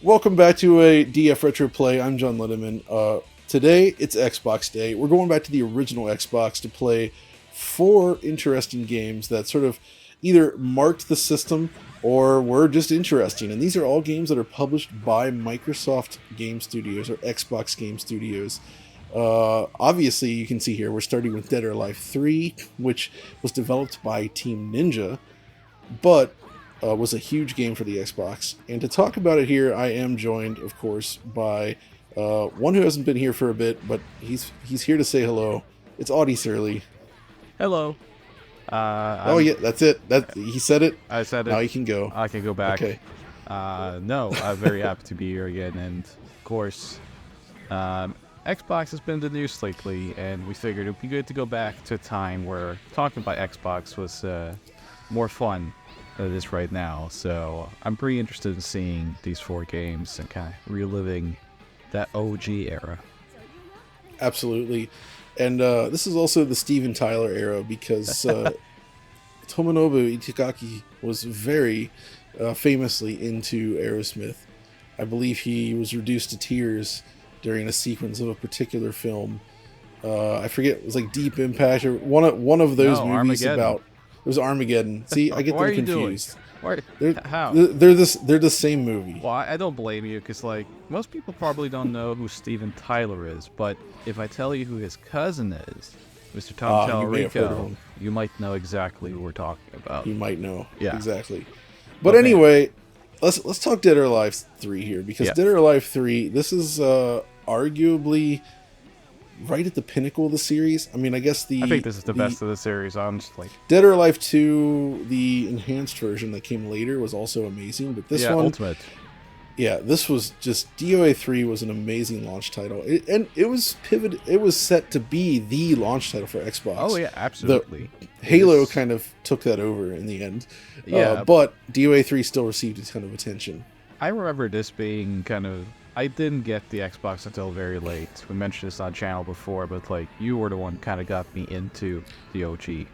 Welcome back to a DF Retro Play. I'm John Lindemann. Today, it's Xbox Day. We're going back to the original Xbox to play 4 interesting games that sort of either marked the system or were just interesting. And these are all games that are published by Microsoft Game Studios or Xbox Game Studios. Obviously, you can see here, we're starting with Dead or Alive 3, which was developed by Team Ninja, but was a huge game for the Xbox. And to talk about it here, I am joined, of course, by one who hasn't been here for a bit, but he's here to say hello. It's Audie Surly. Hello. Oh yeah, that's it. He said it. I said it. Now you can go. I can go back. Okay. No, I'm very happy to be here again, and of course, Xbox has been in the news lately, and we figured it would be good to go back to a time where talking about Xbox was more fun than it is right now. So I'm pretty interested in seeing these 4 games and kind of reliving that OG era. Absolutely. And this is also the Steven Tyler era because Tomonobu Itagaki was very famously into Aerosmith. I believe he was reduced to tears during a sequence of a particular film. I forget, it was like Deep Impact or one of those movies Armageddon. About. It was Armageddon. See, I get them confused. How? They're the same movie. Well, I don't blame you, because like most people probably don't know who Steven Tyler is, but if I tell you who his cousin is, Mr. Tom Tallarico, you might know exactly who we're talking about. You might know. Yeah. Exactly. But anyway, let's talk Dead or Alive 3 here, because Dead or Alive 3, this is arguably right at the pinnacle of the series. I mean, I guess I think this is the best of the series, honestly. Dead or Alive 2, the enhanced version that came later, was also amazing, but this one, Ultimate. Yeah, this was just DOA 3 was an amazing launch title, and it was pivoted. It was set to be the launch title for Xbox. Oh yeah, absolutely. Halo kind of took that over in the end. Yeah, but DOA 3 still received a ton of attention. I remember this being kind of. I didn't get the Xbox until very late. We mentioned this on channel before, but like you were the one kind of got me into the OG.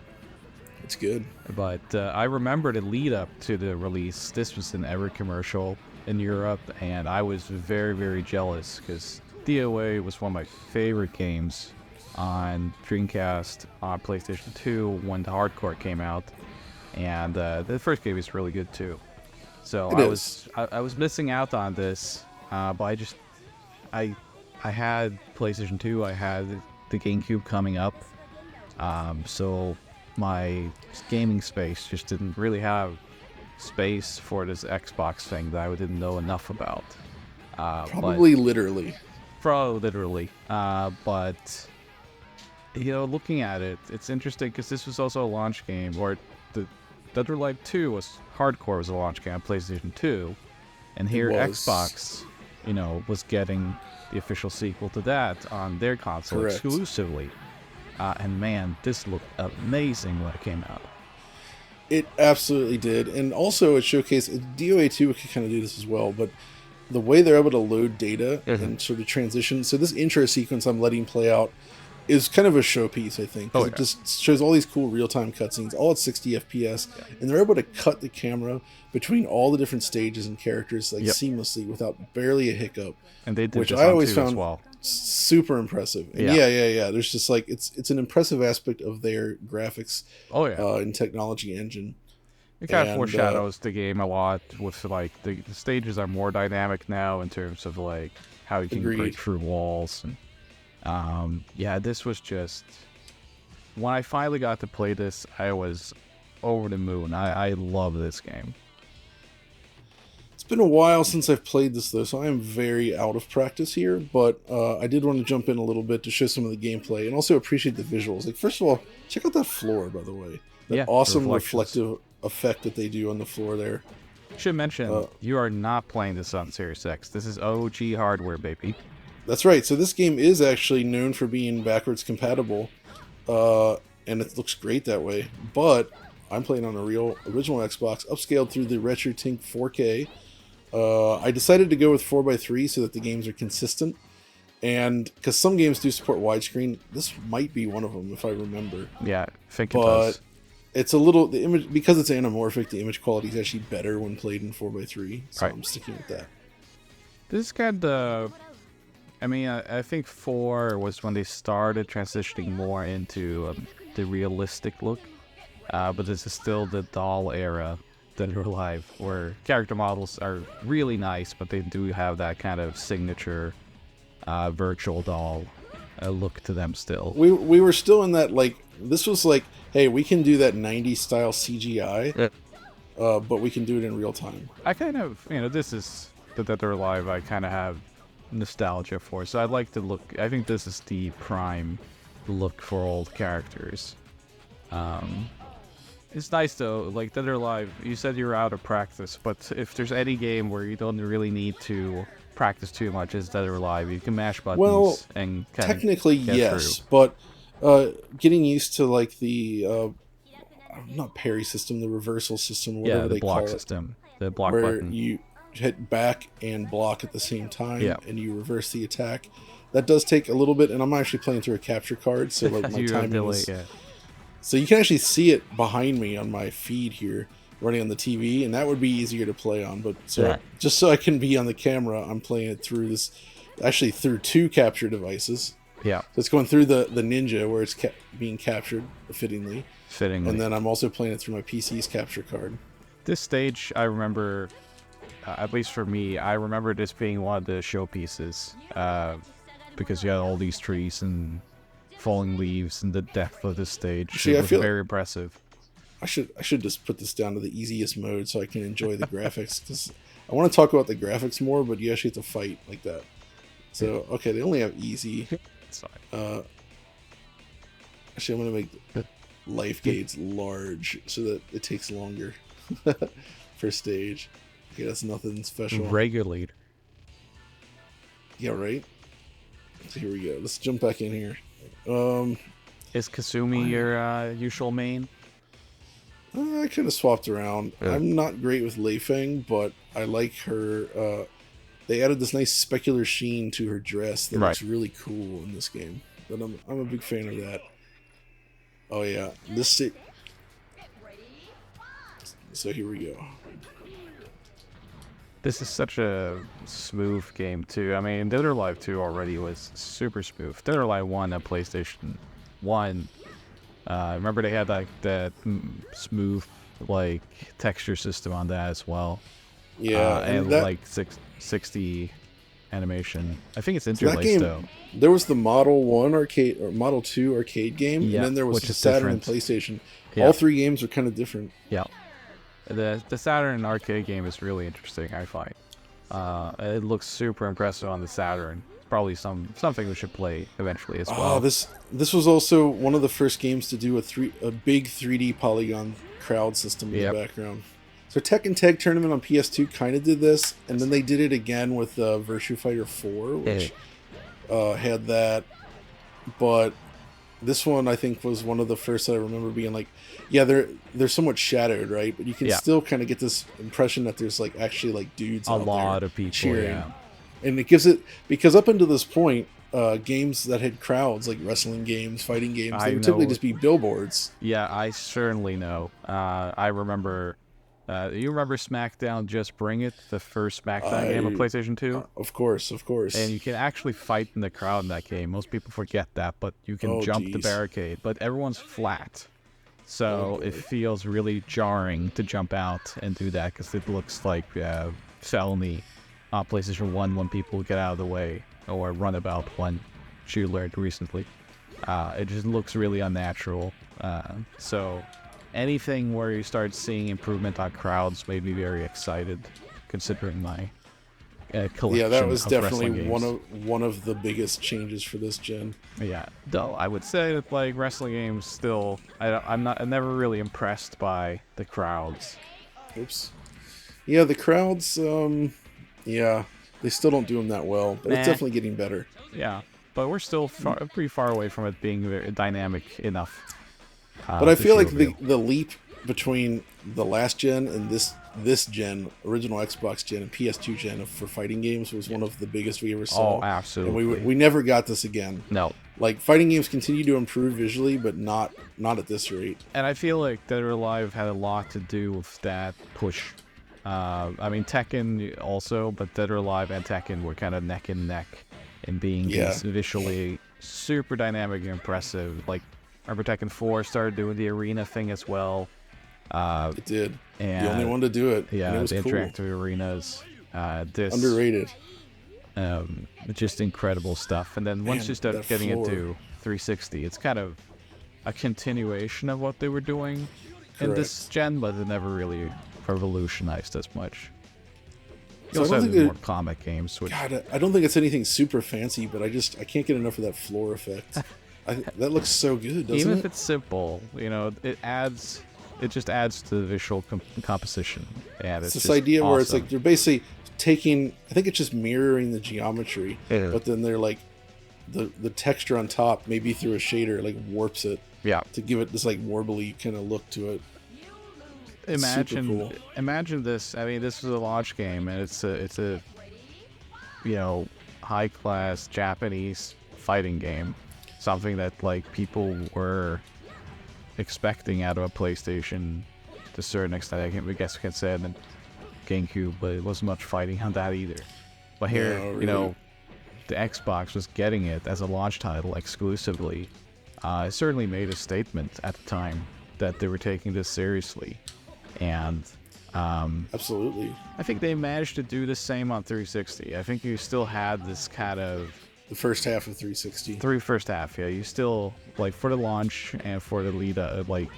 It's good. But I remember the lead up to the release. This was an every commercial in Europe, and I was very, very jealous because DOA was one of my favorite games on Dreamcast, on PlayStation 2 when the hardcore came out, and the first game is really good too. So I was missing out on this. But I had PlayStation 2, I had the GameCube coming up, so my gaming space just didn't really have space for this Xbox thing that I didn't know enough about. Probably literally. But, you know, looking at it, it's interesting because this was also a launch game, or the Dead or Alive 2 was a launch game on PlayStation 2, and here Xbox, you know, was getting the official sequel to that on their console exclusively. And man, this looked amazing when it came out. It absolutely did. And also it showcased, DOA 2 could kind of do this as well, but the way they're able to load data and sort of transition. So this intro sequence I'm letting play out is kind of a showpiece, I think. It just shows all these cool real-time cutscenes, all at 60 FPS, and they're able to cut the camera between all the different stages and characters like seamlessly without barely a hiccup. And they did which this I on always 2 found as well. Super impressive. And yeah. There's just like it's an impressive aspect of their graphics and technology engine. It kind of foreshadows the game a lot with like the stages are more dynamic now in terms of like how you can break through walls. And this was just, when I finally got to play this, I was over the moon. I love this game. It's been a while since I've played this though, so I am very out of practice here, but I did want to jump in a little bit to show some of the gameplay and also appreciate the visuals. Like, first of all, check out that floor, by the way. That awesome reflective effect that they do on the floor there. Should mention, you are not playing this on Series X. This is OG hardware, baby. That's right. So this game is actually known for being backwards compatible, and it looks great that way. But I'm playing on a real original Xbox, upscaled through the RetroTink 4K. I decided to go with 4x3 so that the games are consistent. And because some games do support widescreen, this might be one of them if I remember. Yeah, I think it does. It's a little, the image, because it's anamorphic, the image quality is actually better when played in 4x3. So I'm sticking with that. This got I mean, I think 4 was when they started transitioning more into the realistic look. But this is still the doll era that are alive, where character models are really nice, but they do have that kind of signature virtual doll look to them still. We were still in that, like, this was like, hey, we can do that 90s style CGI, but we can do it in real time. I kind of, this is the Dead or Alive I kind of have nostalgia for, so I'd like to look, I think this is the prime look for old characters. It's nice though, like Dead or Alive, you said you were out of practice, but if there's any game where you don't really need to practice too much, it's Dead or Alive. You can mash buttons and kind technically of get yes, through. but getting used to like the not parry system, the reversal system, whatever the they block call system, the block where button. You hit back and block at the same time, Yeah. and you reverse the attack. That does take a little bit, and I'm actually playing through a capture card, so like my timing is... So you can actually see it behind me on my feed here, running on the TV, and that would be easier to play on. But just so I can be on the camera, I'm playing it through this, actually through 2 capture devices. Yeah. So it's going through the Ninja, where it's being captured fittingly. And then I'm also playing it through my PC's capture card. This stage, I remember, at least for me, I remember this being one of the showpieces, because you had all these trees and falling leaves and the depth of the stage. It was very impressive. I should just put this down to the easiest mode so I can enjoy the graphics, because I want to talk about the graphics more, but you actually have to fight like that. So okay, they only have easy. It's fine. Actually, I'm gonna make life gauge large so that it takes longer per stage. Okay, that's nothing special. Regulator. Yeah, right. So here we go. Let's jump back in here. Is Kasumi your usual main? I kind of swapped around. Yeah. I'm not great with Lei Feng, but I like her. They added this nice specular sheen to her dress that looks really cool in this game. But I'm a big fan of that. Oh yeah, so here we go. This is such a smooth game too. I mean, Dead or Alive 2 already was super smooth. Dead or Alive 1 on PlayStation 1. Remember they had like that smooth like texture system on that as well. Yeah, and like 60 animation. I think it's interlaced though. There was the Model 1 arcade or Model 2 arcade game, and then there was the Saturn and PlayStation. Yeah. All 3 games are kind of different. Yeah. The Saturn arcade game is really interesting, I find. It looks super impressive on the Saturn. Probably something we should play eventually as well. This was also one of the first games to do a big 3D polygon crowd system in the background. So Tekken Tag Tournament on PS2 kind of did this, and then they did it again with Virtua Fighter 4, which had that. But this one, I think, was one of the first that I remember being like, yeah, they're somewhat shadowed, right? But you can still kind of get this impression that there's like actually like dudes out there. A lot of people cheering. And it gives it, because up until this point, games that had crowds, like wrestling games, fighting games, they would typically just be billboards. Yeah, I certainly know. I remember. You remember SmackDown Just Bring It, the first SmackDown game on PlayStation 2? Of course. And you can actually fight in the crowd in that game. Most people forget that, but you can jump the barricade. But everyone's flat. So it feels really jarring to jump out and do that, because it looks like felony on PlayStation 1 when people get out of the way, or Runabout 1, she learned recently. It just looks really unnatural. So anything where you start seeing improvement on crowds made me very excited, considering my collection. Yeah, that was of definitely one of the biggest changes for this gen. Yeah, though I would say that like wrestling games still, I'm never really impressed by the crowds. Oops. Yeah, the crowds. Yeah, they still don't do them that well, but it's definitely getting better. Yeah, but we're still pretty far away from it being very dynamic enough. But I feel like the leap between the last gen and this gen, original Xbox gen and PS2 gen for fighting games was one of the biggest we ever saw. Oh, absolutely. And we never got this again. No. Like, fighting games continue to improve visually, but not at this rate. And I feel like Dead or Alive had a lot to do with that push. I mean, Tekken also, but Dead or Alive and Tekken were kind of neck and neck in being visually super dynamic and impressive. Like, remember Tekken 4 started doing the arena thing as well. It did. And the only one to do it. Yeah, and it was the cool. interactive arenas. This Underrated. Just incredible stuff. And then once you start getting into 360, it's kind of a continuation of what they were doing in this gen, but it never really revolutionized as much. You also have more comic games. Which... God, I don't think it's anything super fancy, but I can't get enough of that floor effect. That looks so good, doesn't it? Even if it's simple, it just adds to the visual composition. And it's this idea where it's like they're basically taking, I think it's just mirroring the geometry, but then they're like the texture on top, maybe through a shader, like warps it to give it this like warbly kind of look to it. Imagine this. I mean, this is a launch game, and it's a high class Japanese fighting game, something that like people were expecting out of a PlayStation to a certain extent. I guess we can say, and then GameCube, but it wasn't much fighting on that either. But here, the Xbox was getting it as a launch title exclusively. It certainly made a statement at the time that they were taking this seriously. And absolutely, I think they managed to do the same on 360. I think you still had this kind of the first half of 360. First half, yeah. You still like for the launch and for the lead like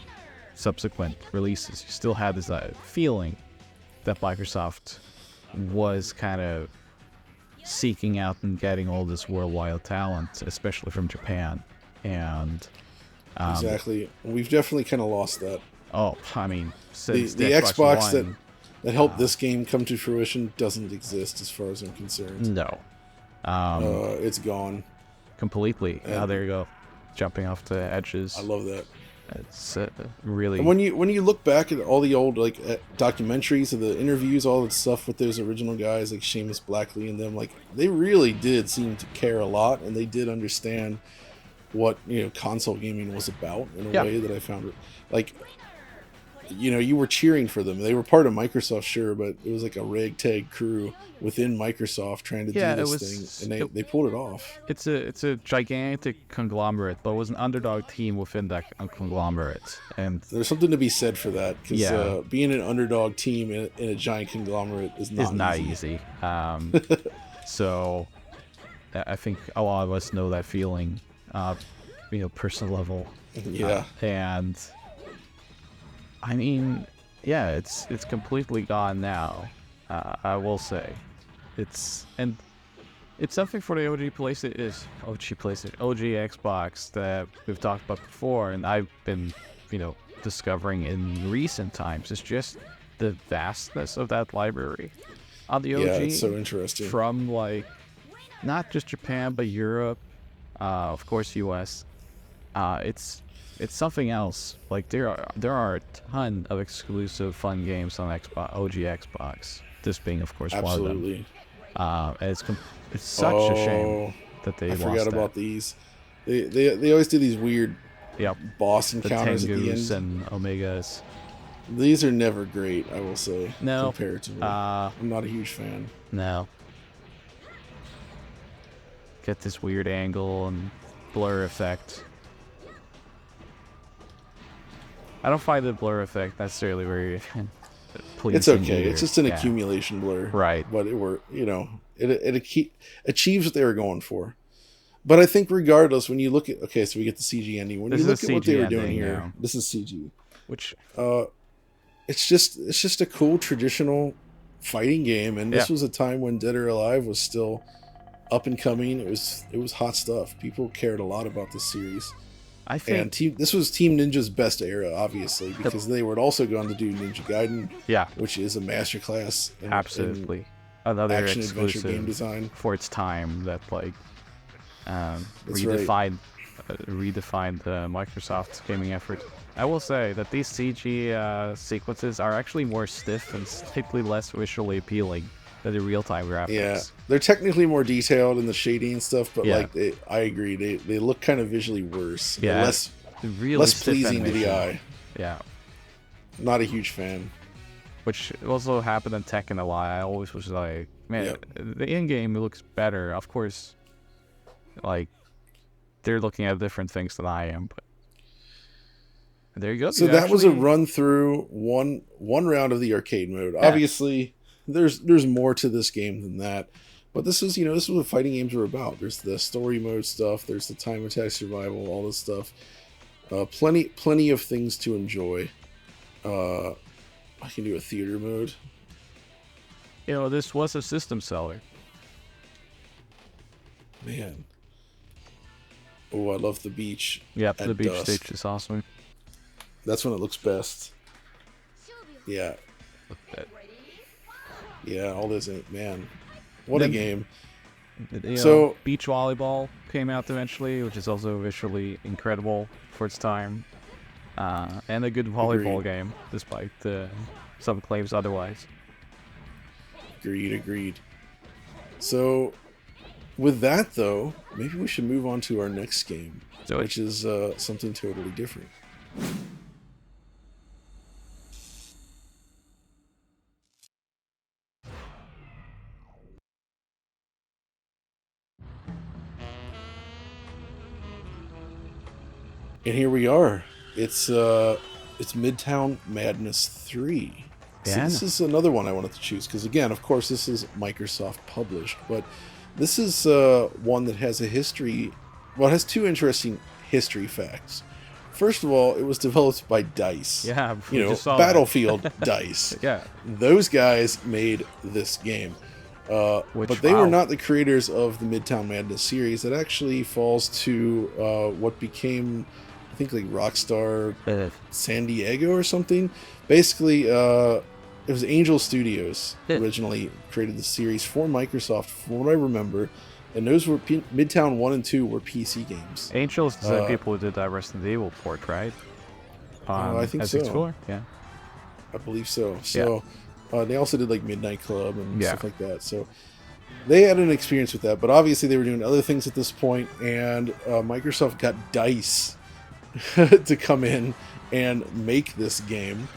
subsequent releases, you still had this feeling that Microsoft was kind of seeking out and getting all this worldwide talent, especially from Japan. And exactly, we've definitely kind of lost that. Oh, I mean, since the Xbox One, that helped this game come to fruition doesn't exist as far as I'm concerned. No. It's gone. Completely. There you go. Jumping off the edges. I love that. It's really... And when you look back at all the old like documentaries of the interviews, all that stuff with those original guys like Seamus Blackley and them, like they really did seem to care a lot, and they did understand what console gaming was about in a way that I found it like... you were cheering for them. They were part of Microsoft, sure, but it was like a ragtag crew within Microsoft trying to do this thing, and they pulled it off. It's a gigantic conglomerate, but it was an underdog team within that conglomerate, and there's something to be said for that, because being an underdog team in a giant conglomerate is not easy. So I think a lot of us know that feeling, personal level. And I mean, it's completely gone now. I will say, it's something for the OG Xbox that we've talked about before, and I've been, discovering in recent times. It's just the vastness of that library on the OG. Yeah, it's so interesting. From like not just Japan but Europe, of course US. It's something else. Like there are a ton of exclusive fun games on OG Xbox. This being, of course, one of them. And it's such a shame that they lost that. I forgot about these. They always do these weird boss encounters at the end. And Omegas. These are never great, I will say. No. Comparatively, I'm not a huge fan. No. Get this weird angle and blur effect. I don't find the blur effect necessarily very pleasing. It's okay. Either. It's just an accumulation blur, right? But it achieves what they were going for. But I think regardless, when you look at so we get the CG ending. When you look at what they were doing here, now. This is CG. Which it's just a cool traditional fighting game, and this was a time when Dead or Alive was still up and coming. It was hot stuff. People cared a lot about this series. I think this was Team Ninja's best era, obviously, because they were also going to do Ninja Gaiden, which is a masterclass. Absolutely, another action adventure game design for its time that redefined redefined Microsoft's gaming effort. I will say that these CG sequences are actually more stiff and slightly less visually appealing than the real-time Yeah, graphics. they're technically more detailed in the shading and stuff, but Yeah, like I agree, they look kind of visually worse, yeah, really less stiff pleasing to the animation. eye. Yeah, Not a huge fan. which also happened in Tekken a lot. I always was like, man, Yep. the in-game looks better. Of course, like they're looking at different things than I am, but there you go. So You that was a actually, run through one round of the arcade mode. yeah, Obviously, there's more to this game than that, but this is this is what fighting games are about. There's the story mode stuff. There's the time attack survival, all this stuff. Plenty of things to enjoy. I can do a theater mode. this was a system seller. Man, oh, I love the beach. Yep, the At beach dusk. stage is awesome. That's when it looks best. Yeah, yeah. All this, man. What a Then, game. So So beach volleyball came out eventually, which is also visually incredible for its time, and a good volleyball Agreed. game, despite some claims otherwise. Agreed. So with that though, maybe we should move on to our next game, So which is something totally different. And here we are. It's Midtown Madness 3. So yeah, this is another one I wanted to choose because again, of course, this is Microsoft published, but this is one that has a history. Well, it has two interesting history facts. First of all, it was developed by DICE. yeah, we just saw Battlefield DICE. yeah, Those guys made this game. which But they were wow. not the creators of the Midtown Madness series. That actually falls to what became, I think, like Rockstar San Diego or something. Basically, it was Angel Studios originally created the series for Microsoft, from what I remember. And those were Midtown 1 and 2 were PC games. Angels, the same people who did that Resident Evil port, right? I think so. S64, yeah. I believe so. So they also did like Midnight Club and Yeah. stuff like that. So they had an experience with that, but obviously they were doing other things at this point, and Microsoft got DICE to come in and make this game.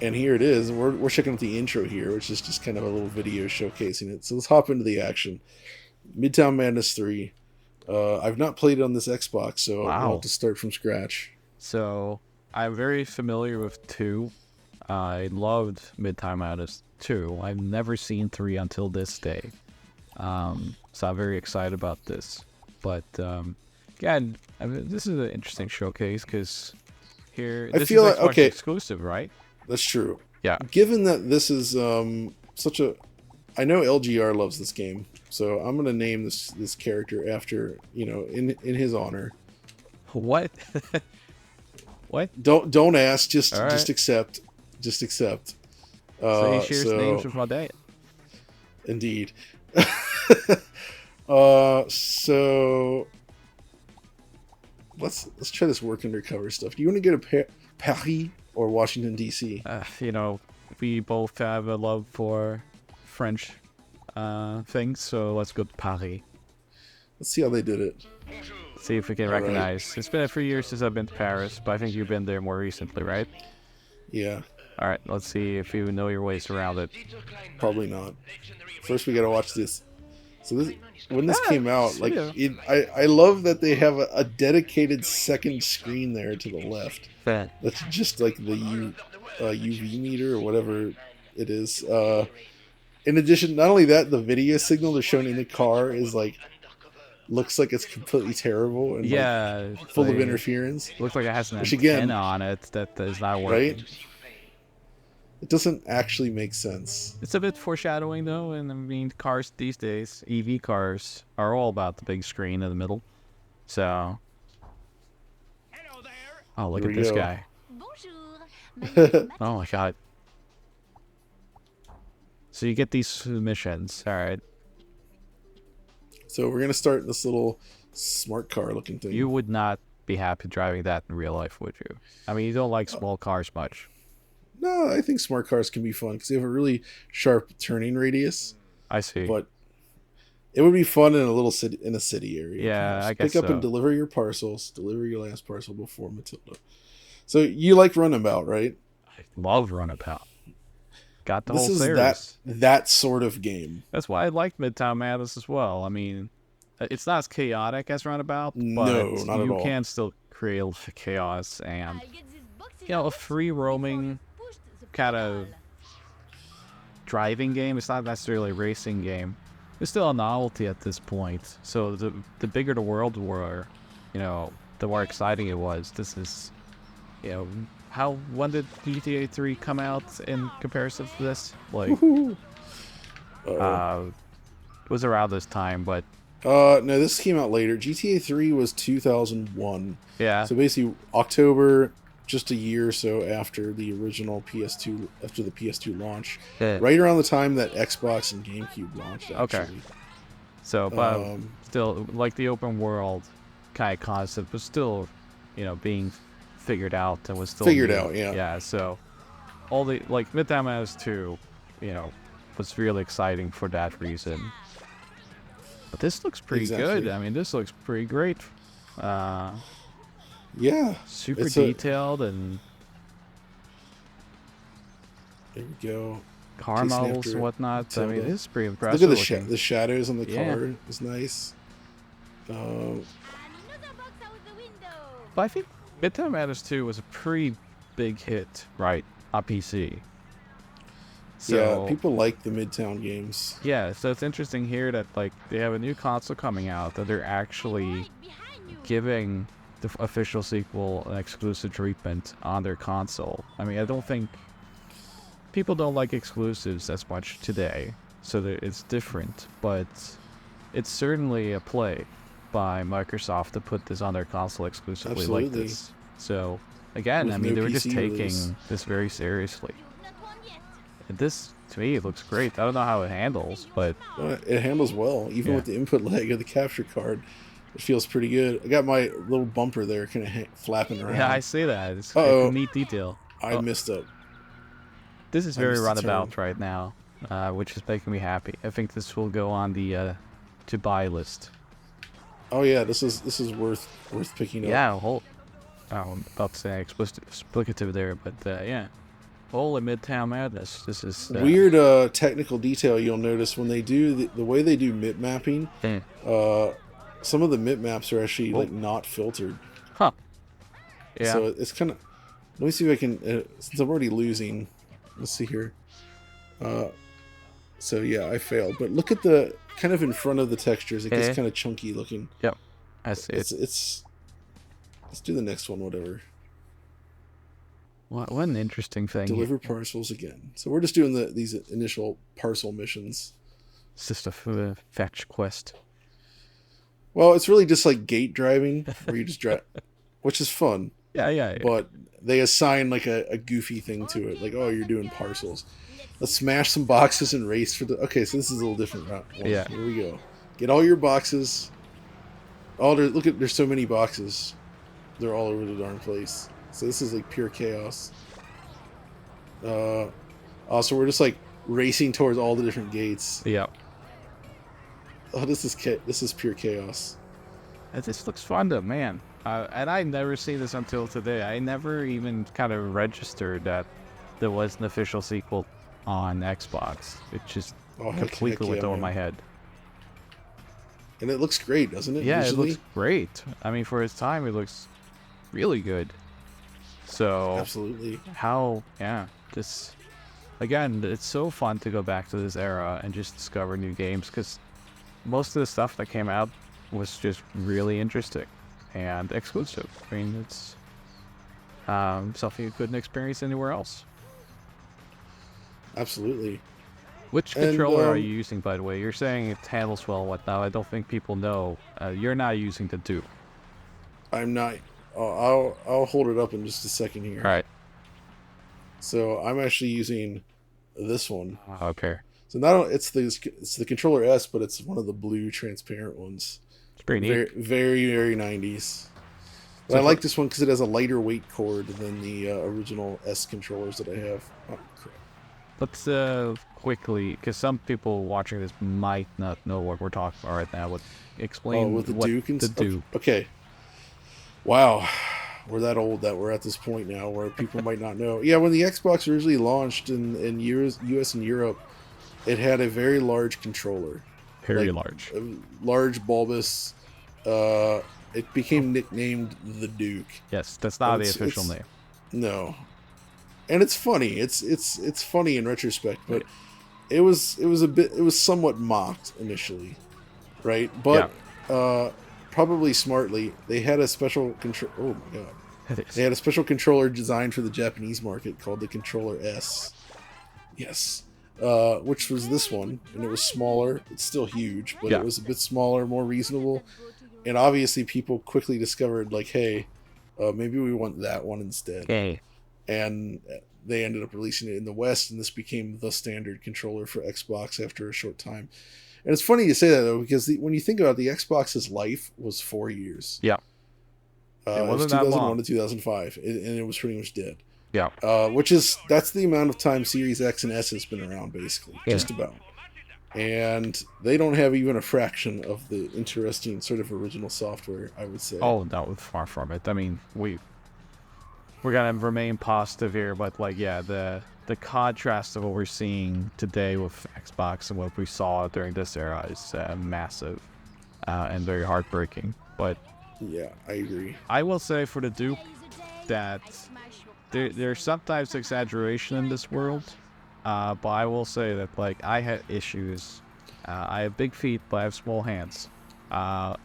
And here it is. We're checking out the intro here, which is just kind of a little video showcasing it. So let's hop into the action. Midtown Madness 3. I've not played it on this Xbox, so Wow. we'll have to start from scratch. So I'm very familiar with 2. I loved Midtime Madness 2. I've never seen 3 until this day. So I'm very excited about this. But yeah, I mean, this is an interesting showcase because here this feel is like- Xbox okay. exclusive, right? That's true. Yeah. Given that this is such a, I know LGR loves this game, so I'm gonna name this character after in his honor. What? What? Don't ask, just All right. accept, accept. So he shares names with my dad. Indeed. So let's try this work undercover stuff. Do you want to go to Paris or Washington D.C.? We both have a love for French things, so let's go to Paris. Let's see how they did it. See if we can All right. recognize. It's been a few years since I've been to Paris, but I think you've been there more recently, right? Yeah, All right, let's see if you know your ways around it. probably not. First, we gotta watch this. So when this came out, like yeah. I love that they have a dedicated second screen there to the left. Bad. That's just like the UV meter or whatever it is. In addition, not only that, the video signal they're showing in the car is like looks like it's completely terrible and Yeah, like, full of interference. Looks like it has an Which again- antenna on it that is not working. Right? It doesn't actually make sense. It's a bit foreshadowing though, and I mean, cars these days, EV cars, are all about the big screen in the middle. So, oh, look Here at we this go. Bonjour. guy! Oh my god! So you get these missions. All right. So we're gonna start this little smart car looking You thing. would not be happy driving that in real life, would you? I mean, you don't like Uh, small cars much. no, I think smart cars can be fun because they have a really sharp turning radius. I see. But it would be fun in a little city, in a city area, Yeah, perhaps. I guess Pick up and so. deliver your parcels. Deliver your last parcel before Matilda. So you like Runabout, right? I love Runabout. Got the This whole is that series. that sort of game. That's why I like Midtown Madness as well. I mean, it's not as chaotic as Runabout, No, but not at you all. can still create chaos and a free roaming kind of driving game. It's not necessarily a racing game. It's still a novelty at this point. So the bigger the world were, the more exciting it was. This is, you know, when did GTA 3 come out in comparison to this? Like, Woohoo. Uh-oh. it was around this time, but No, this came out later. GTA 3 was 2001. yeah, So basically October, just a year or so after the original PS2, after the PS2 launch. yeah. Right around the time that Xbox and GameCube launched, Okay. actually. So, but Um, still, like the open world kind of concept was still, being figured out and was still Figured new. out, yeah. Yeah. So all the Midtown Madness 2, was really exciting for that reason. But this looks pretty good. Exactly. I mean, this looks pretty great. Uh, Yeah. Super It's a detailed and There we go. car Chasing models and after whatnot. I mean, Matilda. this is pretty Look impressive at looking. the shadows on the Yeah. car is nice. Um, But I think Midtown Madness 2 was a pretty big hit, right, on PC. yeah, So people like the Midtown games. yeah, so it's interesting here that they have a new console coming out that they're actually giving the official sequel an exclusive treatment on their console. I mean, I don't think people don't like exclusives as much today, so it's different, but it's certainly a play by Microsoft to put this on their console exclusively like Absolutely. this. So again, With I mean, no they were just PC taking release. this very seriously. And this, to me, it looks great. I don't know how it handles, but It handles well, even yeah. with the input lag of the capture card. It feels pretty good. I got my little bumper there, kind of flapping around. Yeah, I see that. It's a Uh-oh. neat detail. I missed up. This is I very missed a turn. runabout right now, which is making me happy. I think this will go on the to buy list. Oh yeah, this is worth picking up. Yeah, I'm about to say explicative there, but yeah. Holy Midtown Madness. This is Weird technical detail you'll notice when they do the way they do mip mapping. Some of the mip maps are actually like not filtered. Huh. Yeah. So it's kind of. Let me see if I can. Since I'm already losing, let's see here. So yeah, I failed. But look at the kind of in front of the textures. It gets kind of chunky looking. Yep. I see it. It's. Let's do the next one. Whatever. What an interesting thing. Deliver parcels again. So we're just doing these initial parcel missions. It's just a fetch quest. Well, it's really just like gate driving, where you just drive, which is fun. Yeah. But they assign like a goofy thing to it, like, oh, you're doing parcels. Let's smash some boxes and race for the. Okay, so this is a little different route. Yeah. Here we go. Get all your boxes. Oh, there's so many boxes. They're all over the darn place. So this is like pure chaos. Also, we're just like racing towards all the different gates. Yep. Oh, this is pure chaos. This looks fun though, man. And I never seen this until today. I never even kind of registered that there was an official sequel on Xbox. It just completely went over my head. And it looks great, doesn't it? Yeah, visually? It looks great. I mean, for its time, it looks really good. So Absolutely. This again, it's so fun to go back to this era and just discover new games because most of the stuff that came out was just really interesting and exclusive. I mean, it's something you couldn't experience anywhere else. Absolutely. Which controller are you using, by the way? You're saying it handles well and whatnot. I don't think people know. You're not using the Duke. I'm not. I'll hold it up in just a second here. All right. So I'm actually using this one. Okay. So not only it's the controller S, but it's one of the blue transparent ones. It's pretty neat. Very, very, very 90s. But So I like this one because it has a lighter weight cord than the original S controllers that I have. Oh, crap. let's quickly, because some people watching this might not know what we're talking about right now. But Oh, explain with the what Duke and the Duke. Okay. Wow. We're that old that we're at this point now where people might not know. Yeah, when the Xbox originally launched in US and Europe, it had a very large controller. Very Like, large. a large bulbous. It became nicknamed the Duke. Yes, that's And not the official name. No. And it's funny. It's funny in retrospect, but it was somewhat mocked initially, right? But probably smartly, they had a special control. Oh my god! It is. They had a special controller designed for the Japanese market called the Controller S. Yes, which was this one, and it was smaller. It's still huge, but it was a bit smaller, more reasonable. And obviously, people quickly discovered, like, hey, maybe we want that one instead. Okay. And they ended up releasing it in the West, and this became the standard controller for Xbox after a short time. And it's funny you say that, though, because when you think about it, the Xbox's life was 4 years. Yeah. It was 2001 to 2005, and it was pretty much dead. Yeah. That's the amount of time Series X and S has been around, basically. Yeah. Just about. And they don't have even a fraction of the interesting sort of original software, I would say. Oh, no, far from it. I mean, we're gonna remain positive here, but like, yeah, the contrast of what we're seeing today with Xbox and what we saw during this era is massive and very heartbreaking. But yeah, I agree. I will say for the Duke that there's sometimes exaggeration in this world, but I will say that, like, I had issues. I have big feet, but I have small hands. And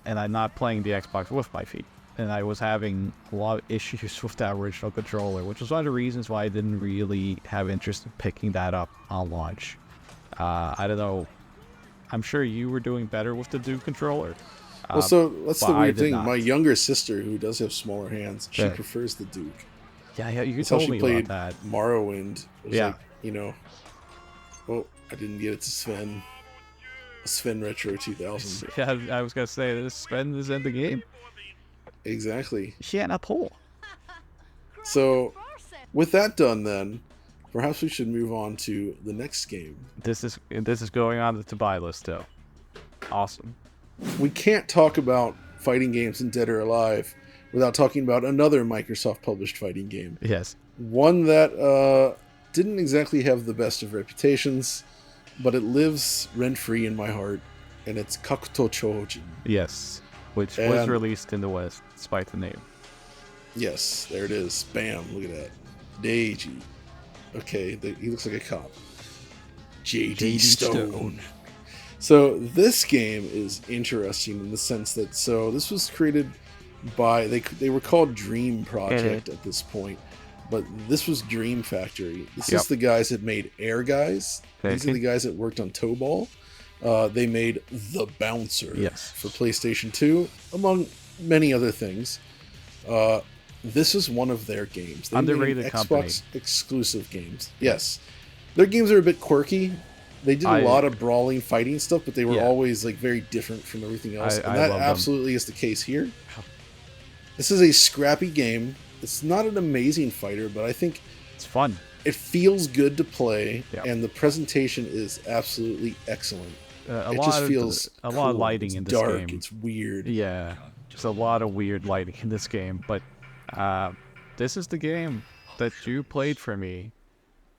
I'm not playing the Xbox with my feet. And I was having a lot of issues with that original controller, which was one of the reasons why I didn't really have interest in picking that up on launch. I don't know. I'm sure you were doing better with the Duke controller. Well, so that's the weird thing. Not. My younger sister, who does have smaller hands, she prefers the Duke. Yeah, you that's told how she me played about that. Morrowind. It was Yeah. like, oh, I didn't get it to Sven. Sven Retro 2000. Yeah, I was gonna say this. Sven is in the game. Exactly. Yeah, a pull. So, with that done, then perhaps we should move on to the next game. This is going on the to-buy list, though. Awesome. We can't talk about fighting games in Dead or Alive without talking about another Microsoft-published fighting game. Yes. One that didn't exactly have the best of reputations, but it lives rent-free in my heart, and it's Kakuto Choujin. Yes, which was released in the West, despite the name. Yes, there it is. Bam, look at that. Deiji. Okay, he looks like a cop. J.D. Stone. So this game is interesting in the sense that, this was created by, they were called Dream Project at this point, but this was Dream Factory. This is the guys that made Air Guys. These are the guys that worked on Toe Ball. They made The Bouncer for PlayStation 2, among many other things. This is one of their games. They Underrated made company. Xbox exclusive games. Yes. Their games are a bit quirky. They did a lot of brawling, fighting stuff, but they were always like very different from everything else. And that absolutely is the case here. This is a scrappy game. It's not an amazing fighter, but I think it's fun. It feels good to play, and the presentation is absolutely excellent. It just feels a lot of lighting in this dark. game. It's weird. Yeah, just a lot of weird lighting in this game. But this is the game that you played for me,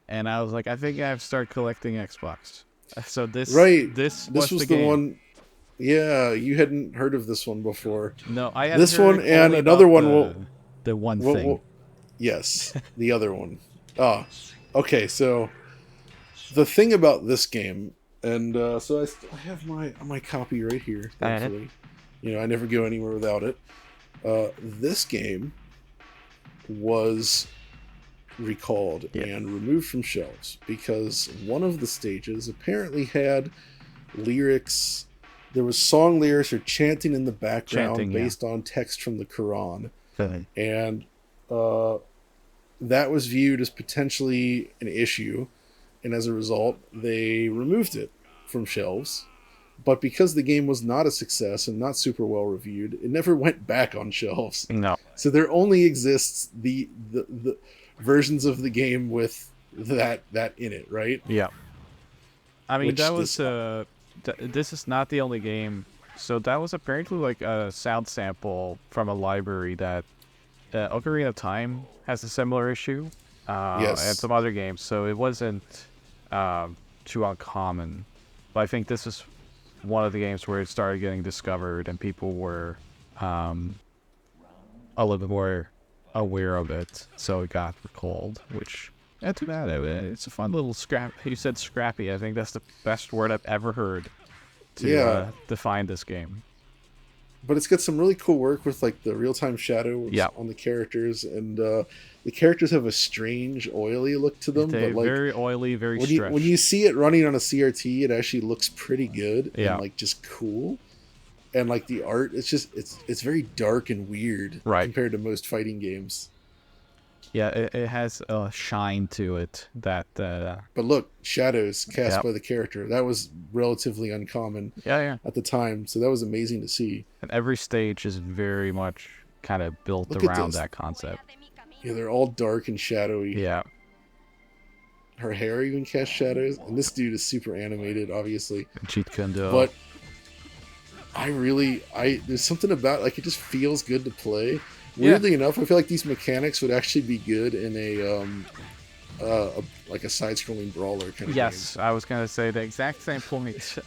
and I was like, I think I have to start collecting Xbox. So this was the one. Yeah, you hadn't heard of this one before. No, I hadn't. This one and another one. The one thing. Yes, the other one. Okay. So the thing about this game, and so I have my copy right here. Thankfully, I never go anywhere without it. This game was recalled and removed from shelves because one of the stages apparently had lyrics. There was song lyrics or chanting in the background based on text from the Quran. And that was viewed as potentially an issue. And as a result, they removed it from shelves. But because the game was not a success and not super well reviewed, it never went back on shelves. No. So there only exists the versions of the game with that in it, right? Yeah. I mean, Which that was this this is not the only game. So that was apparently like a sound sample from a library that Ocarina of Time has a similar issue, and yes, some other games. So it wasn't too uncommon. But I think this is one of the games where it started getting discovered and people were a little bit more aware of it. So it got recalled, which not too bad. It's a fun little scrap. You said scrappy. I think that's the best word I've ever heard to define this game. but it's got some really cool work with like the real-time shadows Yeah. on the characters, and the characters have a strange oily look to them. They're But like very oily, very when stretched. you see it running on a CRT, it actually looks pretty good Yeah. and like just cool. And like the art, it's very dark and weird compared to most fighting games. Yeah, it has a shine to it that. But look, shadows cast by the character, that was relatively uncommon Yeah. at the time, so that was amazing to see. And every stage is very much kind of built Look at around this. that concept. Yeah, they're all dark and shadowy. Yeah. Her hair even casts shadows, and this dude is super animated, obviously. Cheat Kundo. But there's something about like it just feels good to play. Weirdly enough, I feel like these mechanics would actually be good in like a side-scrolling brawler kind of yes, game. I was gonna say the exact same point. It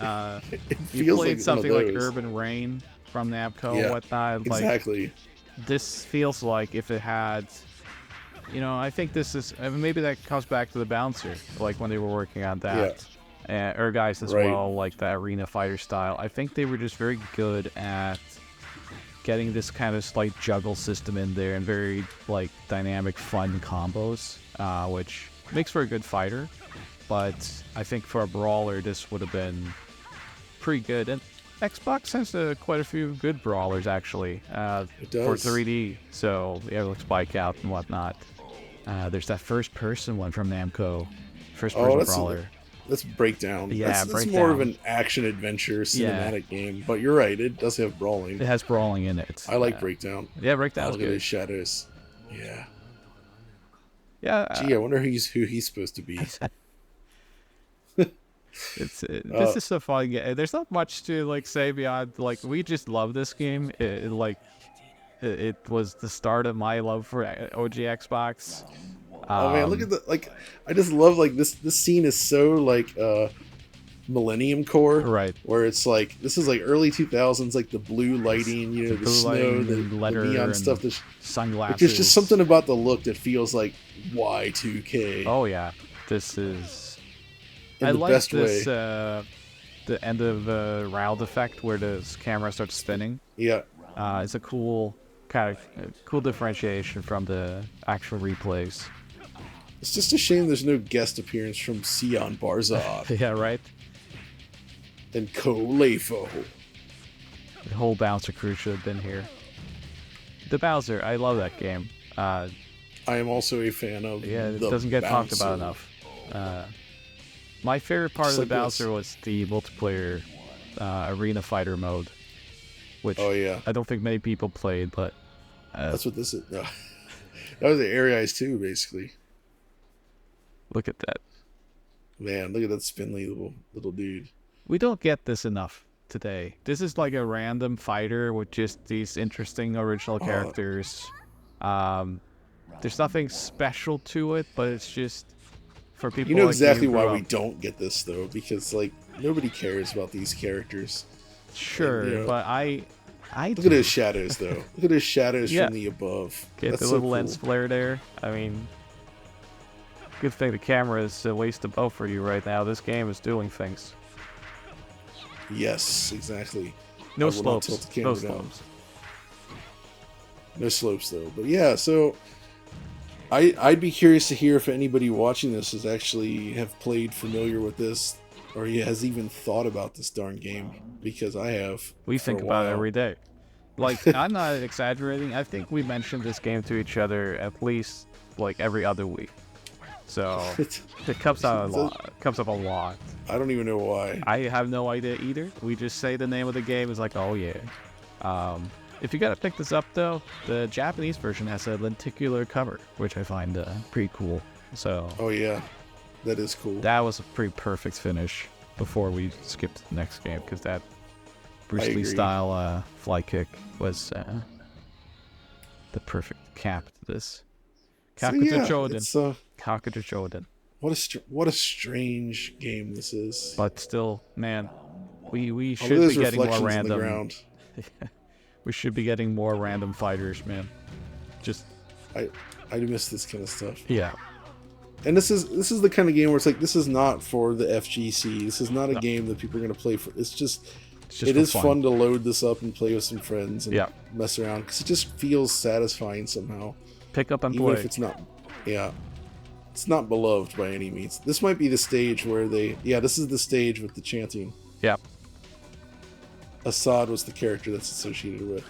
You feels played like something one of like those. Urban Rain from Namco Yeah, and whatnot. Like, exactly. this feels like if it had, I think this is maybe that comes back to the bouncer, like when they were working on that, or guys as well, like the arena fighter style. I think they were just very good at getting this kind of slight juggle system in there and very like dynamic, fun combos, which makes for a good fighter. But I think for a brawler, this would have been pretty good. And Xbox has quite a few good brawlers actually It does. for 3D. So yeah, like Spike Out and whatnot. There's that first-person one from Namco, first-person brawler. That's Breakdown. Yeah, that's Breakdown. more of an action-adventure cinematic game. But you're right, it does have brawling. It has brawling in it. I like Breakdown. Yeah, Breakdown's Look at good. his shadows. Yeah. Yeah. Gee, I wonder who he's supposed to be. This is a fun game. There's not much to like say beyond like we just love this game. It was the start of my love for OG Xbox. Oh man, look at the I just love like this scene is so like Millennium Core, Right. Where it's like this is like early 2000s, like the blue lighting, the blue snow, lighting, the letter neon and stuff. There's Sunglasses. just something about the look that feels like Y2K. Oh yeah, this is. in I the like best this. way. The end of round effect where the camera starts spinning. Yeah, It's a cool cool differentiation from the actual replays. it's just a shame there's no guest appearance from Sion Barzad Yeah, right. and Ko Leifo. The whole Bouncer crew should have been here. The Bowser, I love that game. I am also a fan of. Yeah, it the doesn't get talked Bouncer. about enough. My favorite part Just of the like Bowser this. was the multiplayer arena fighter mode, which Oh yeah, I don't think many people played, but that's what this is. No. That was the Area Eyes 2, basically. look at that. Man, look at that spindly little dude. We don't get this enough today. This is like a random fighter with just these interesting original characters. There's nothing special to it, but it's just for people. You know like exactly who why grew we up. don't get this though, because like nobody cares about these characters. Sure, you know, but I Look do. at his shadows though. Look at his shadows Yeah. from the above. Get That's the so little cool. lens flare there. I mean, good thing the camera is waist above for you right now. This game is doing things. Yes, exactly. No I will not slopes. tilt the No camera down. slopes. No slopes though. But yeah, so I'd be curious to hear if anybody watching this has actually have played familiar with this, or he has even thought about this darn game, because I have. We for think a about it while. every day. Like, I'm not exaggerating. I think we mentioned this game to each other at least like every other week. So it comes out a lot. Comes up a lot. I don't even know why. I have no idea either. We just say the name of the game is like, oh yeah. If you gotta pick this up though, the Japanese version has a lenticular cover, which I find pretty cool. So. Oh yeah, that is cool. That was a pretty perfect finish before we skipped to the next game, because that Bruce Lee style fly kick was the perfect cap to this. Kakuto Choujin. Kakuto Choujin. What a strange game this is. But still, man, we should be getting more random. We should be getting more random fighters, man. Just I miss this kind of stuff. Yeah. And this is the kind of game where it's like, this is not for the FGC. This is not a game that people are going to play for. It is fun to load this up and play with some friends and mess around, because it just feels satisfying somehow. Pick up and even play. If it's not, it's not beloved by any means. This might be the stage where this is the stage with the chanting. Yeah. Assad was the character that's associated with.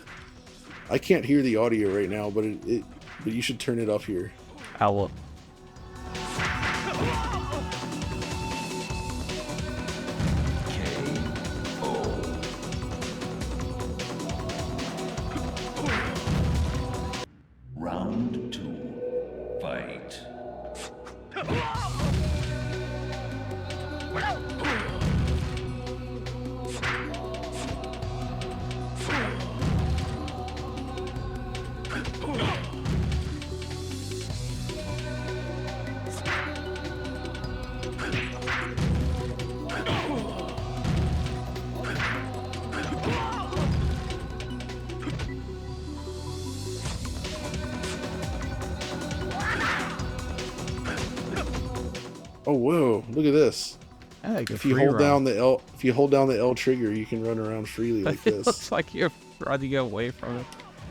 I can't hear the audio right now, but but you should turn it up here. I will. Round 2. Fight. Oh whoa! Look at this. If you hold down the L trigger, you can run around freely like this. It looks like you're running away from it.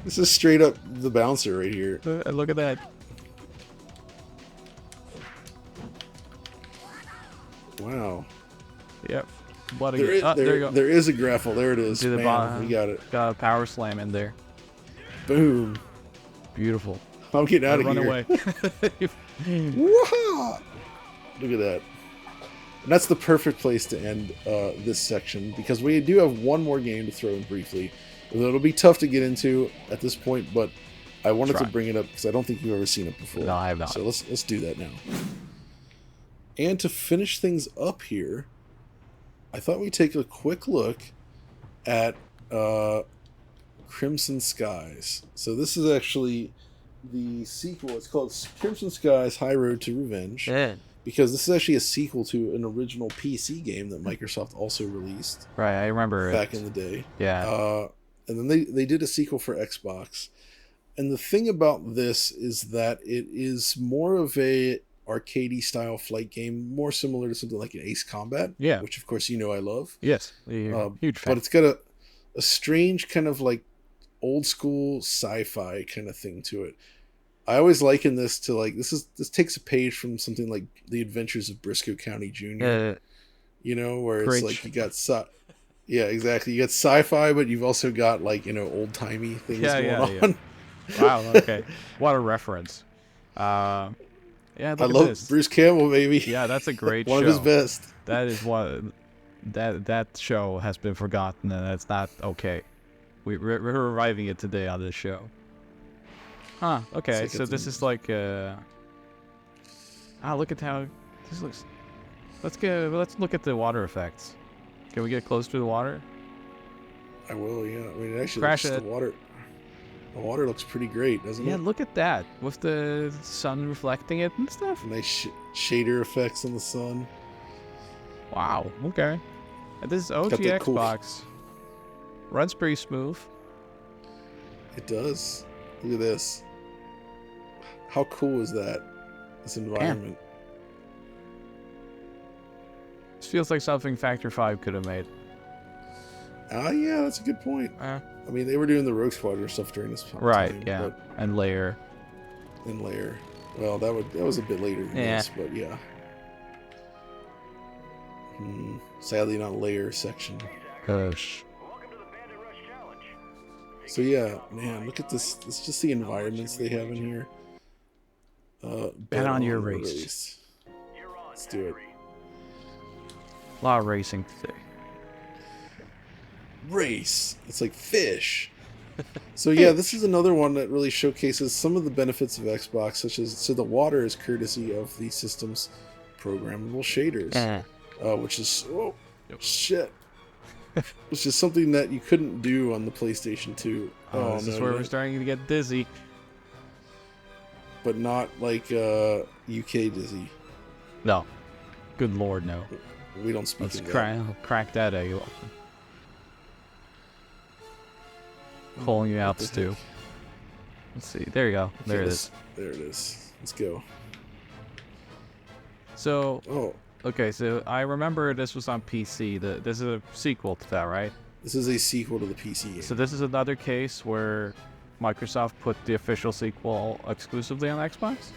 This is straight up the bouncer right here. Look at that. Wow. Yep. What a there you go. There is a grapple. There it is. We got it. Got a power slam in there. Boom. Beautiful. I'm getting out of here. Run away. Whoa! Look at that. And that's the perfect place to end this section, because we do have one more game to throw in briefly. It'll be tough to get into at this point, but I wanted to bring it up because I don't think you've ever seen it before. No, I have not. So let's do that now. And to finish things up here, I thought we'd take a quick look at Crimson Skies. So this is actually the sequel. It's called Crimson Skies High Road to Revenge. Yeah. Because this is actually a sequel to an original PC game that Microsoft also released. Right, I remember back in the day. Yeah. And then they did a sequel for Xbox. And the thing about this is that it is more of a arcadey style flight game, more similar to something like an Ace Combat. Yeah. Which of course you know I love. Yes. Huge fan. But it's got a strange kind of like old school sci-fi kind of thing to it. I always liken this to like this takes a page from something like The Adventures of Briscoe County Jr. You know, where it's like you got yeah, exactly. You got sci-fi, but you've also got like, you know, old timey things going on. Wow. Okay. What a reference. Yeah. I love Bruce Campbell, baby. Yeah, that's a great one show. Of his best. That is that show has been forgotten, and that's not okay. We're reviving it today on this show. Huh. Okay. So this is like look at how this looks. Let's look at the water effects. Can we get close to the water? I will. Yeah. I mean, it actually Crash it. The water looks pretty great, doesn't it? Yeah. Look at that, with the sun reflecting it and stuff. Nice shader effects on the sun. Wow. Okay. And this is OG Xbox. Runs pretty smooth. It does. Look at this. How cool is that? This environment. This feels like something Factor 5 could have made. Yeah, that's a good point. I mean, they were doing the Rogue Squadron stuff during this time. Right, yeah. And Lair. Well, that was a bit later than this, but yeah. Sadly, not Lair section. Gosh. So yeah, man, look at this. It's just the environments they have in here. Bet on your race. Let's do it. A lot of racing today. Race. It's like fish. So yeah, this is another one that really showcases some of the benefits of Xbox, such as so the water is courtesy of the system's programmable shaders, which is shit, which is something that you couldn't do on the PlayStation 2. This is where we're starting to get dizzy. But not like UK dizzy. No, good lord, no. We don't speak. Let's crack that egg open. Pulling you out, Stu. Let's see. There you go. There it is. There it is. Let's go. So, okay. So I remember this was on PC. This is a sequel to that, right? This is a sequel to the PC game. So this is another case where Microsoft put the official sequel exclusively on Xbox?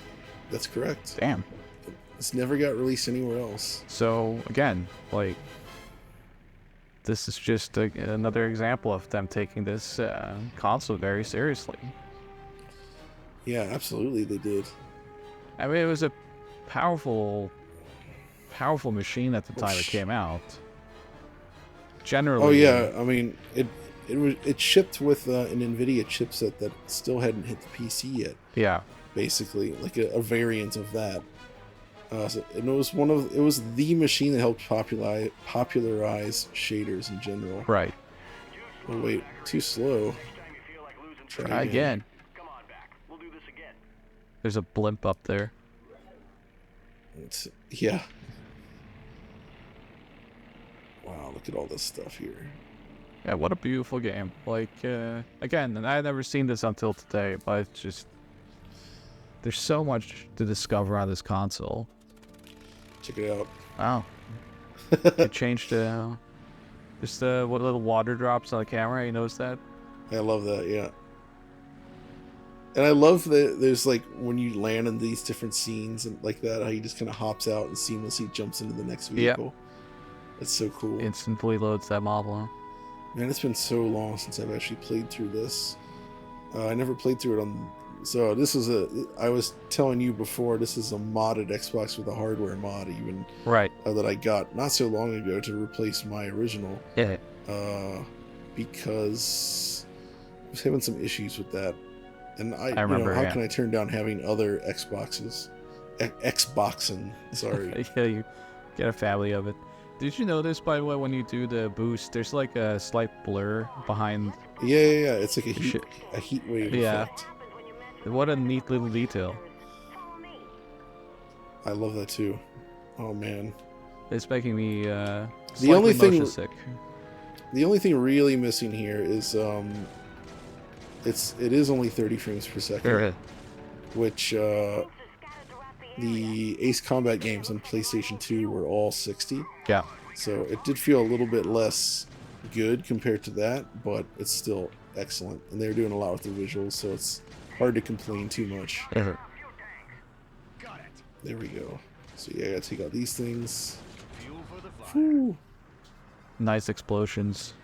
That's correct. Damn. It's never got released anywhere else. So again, like, this is just another example of them taking this console very seriously. Yeah, absolutely, they did. I mean, it was a powerful machine at the time it came out. Generally. Oh yeah, I mean, it shipped with an NVIDIA chipset that still hadn't hit the PC yet. Yeah. Basically, like a variant of that. And it was the machine that helped popularize shaders in general. Right. Oh wait, too slow. Try again. There's a blimp up there. Yeah. Wow, look at all this stuff here. Yeah, what a beautiful game. Like, again, and I had never seen this until today, but it's just, there's so much to discover on this console. Check it out. Wow. It changed just what little water drops on the camera. You notice that? I love that, yeah. And I love that there's like when you land in these different scenes and like that, how he just kind of hops out and seamlessly jumps into the next vehicle. Yep. That's so cool. Instantly loads that model. Man, it's been so long since I've actually played through this. I never played through it on. So this is I was telling you before, this is a modded Xbox with a hardware mod, even right, that I got not so long ago to replace my original. Yeah. Because I was having some issues with that, and I remember. How can I turn down having other Xboxes? Xboxing, sorry. Yeah, you get a family of it. Did you notice, by the way, when you do the boost, there's like a slight blur behind? Yeah. It's like a heat wave effect. What a neat little detail. I love that too. Oh man, it's making me the only thing sick. The only thing really missing here is it is only 30 frames per second, which the Ace Combat games on PlayStation 2 were all 60. Yeah. So it did feel a little bit less good compared to that, but it's still excellent. And they're doing a lot with the visuals, so it's hard to complain too much. There we go. So yeah, I gotta take out these things. Whew. Nice explosions.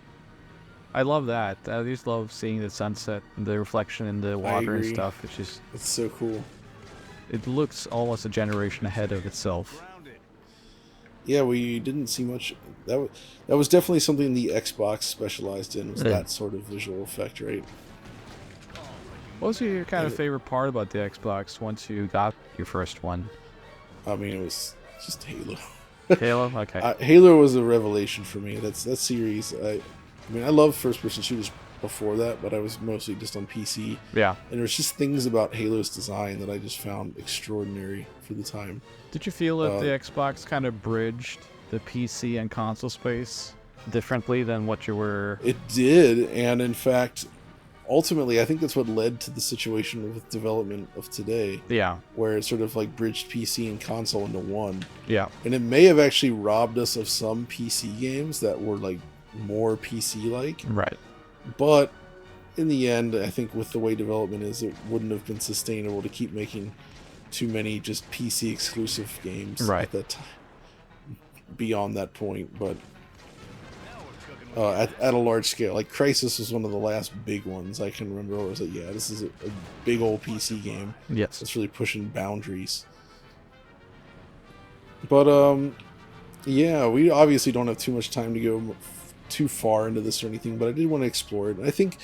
I love that. I just love seeing the sunset and the reflection in the water and stuff. It's so cool. It looks almost a generation ahead of itself. Yeah, we didn't see much. That was definitely something the Xbox specialized in, was that sort of visual effect, right? What was your kind of favorite part about the Xbox once you got your first one? I mean, it was just Halo. Halo? Okay. Halo was a revelation for me. That series. I mean, I love first-person shooters before that, but I was mostly just on PC. Yeah. And there's just things about Halo's design that I just found extraordinary for the time. Did you feel that the Xbox kind of bridged the PC and console space differently than what you were? It did, and in fact, ultimately, I think that's what led to the situation with development of today. Yeah. Where it sort of like bridged PC and console into one. Yeah. And it may have actually robbed us of some PC games that were like more PC-like. Right. But in the end, I think with the way development is, it wouldn't have been sustainable to keep making too many just PC exclusive games at that time. Beyond that point, but at a large scale, like Crysis was one of the last big ones I can remember. Where I was like, yeah, this is a big old PC game. Yes, it's really pushing boundaries. But yeah, we obviously don't have too much time to go too far into this or anything, but I did want to explore it. And I think,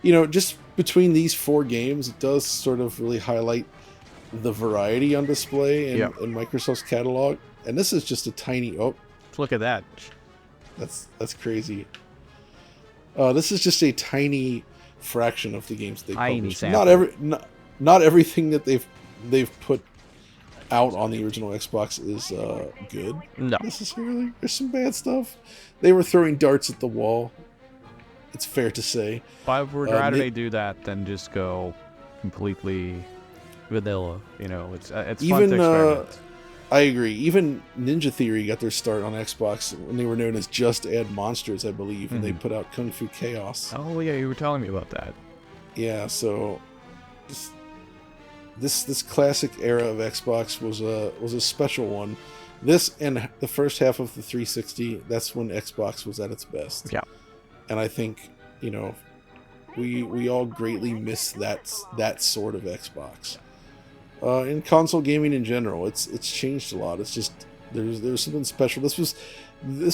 just between these four games, it does sort of really highlight the variety on display Yep. in Microsoft's catalog. And this is just a tiny. Oh, Look at that. that's crazy. This is just a tiny fraction of the games they Tiny published. sample. Not everything that they've put out on the original Xbox is good No. necessarily. There's some bad stuff. They were throwing darts at the wall. It's fair to say. I would rather they do that than just go completely vanilla. It's fun to experiment. I agree. Even Ninja Theory got their start on Xbox when they were known as Just Add Monsters, I believe, and they put out Kung Fu Chaos. Oh yeah, you were telling me about that. Yeah, so this classic era of Xbox was a special one. This and the first half of the 360, that's when Xbox was at its best. Yeah. And I think, we all greatly miss that sort of Xbox. In console gaming in general, it's changed a lot. It's just there's something special. This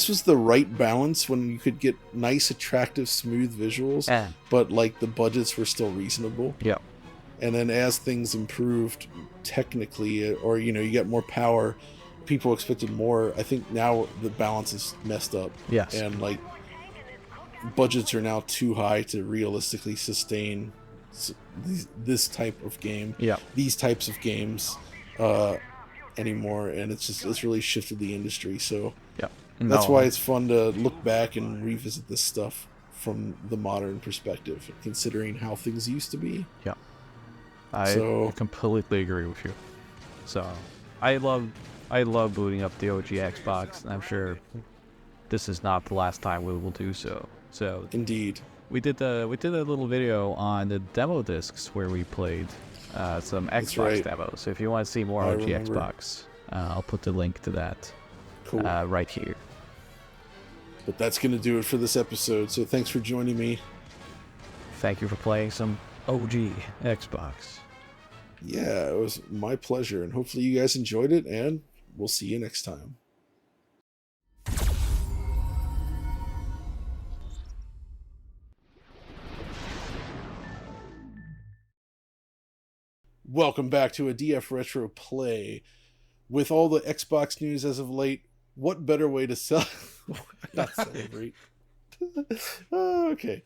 was the right balance when you could get nice, attractive, smooth visuals, but like the budgets were still reasonable. Yeah. And then as things improved technically, or you get more power, people expected more. I think now the balance is messed up. Yes. And like budgets are now too high to realistically sustain this type of game. Yeah. These types of games anymore, and it's really shifted the industry. So Yeah. that's why it's fun to look back and revisit this stuff from the modern perspective, considering how things used to be. Yeah. I completely agree with you. So I love booting up the OG Xbox, and I'm sure this is not the last time we will do so. So Indeed. we did a little video on the demo discs where we played some Xbox right. demos. So if you want to see more I OG remember. Xbox, I'll put the link to that Cool. right here. But that's going to do it for this episode. So thanks for joining me. Thank you for playing some OG Xbox. Yeah, it was my pleasure, and hopefully you guys enjoyed it, and we'll see you next time. Welcome back to a DF Retro Play. With all the Xbox news as of late, what better way to not celebrate? Okay.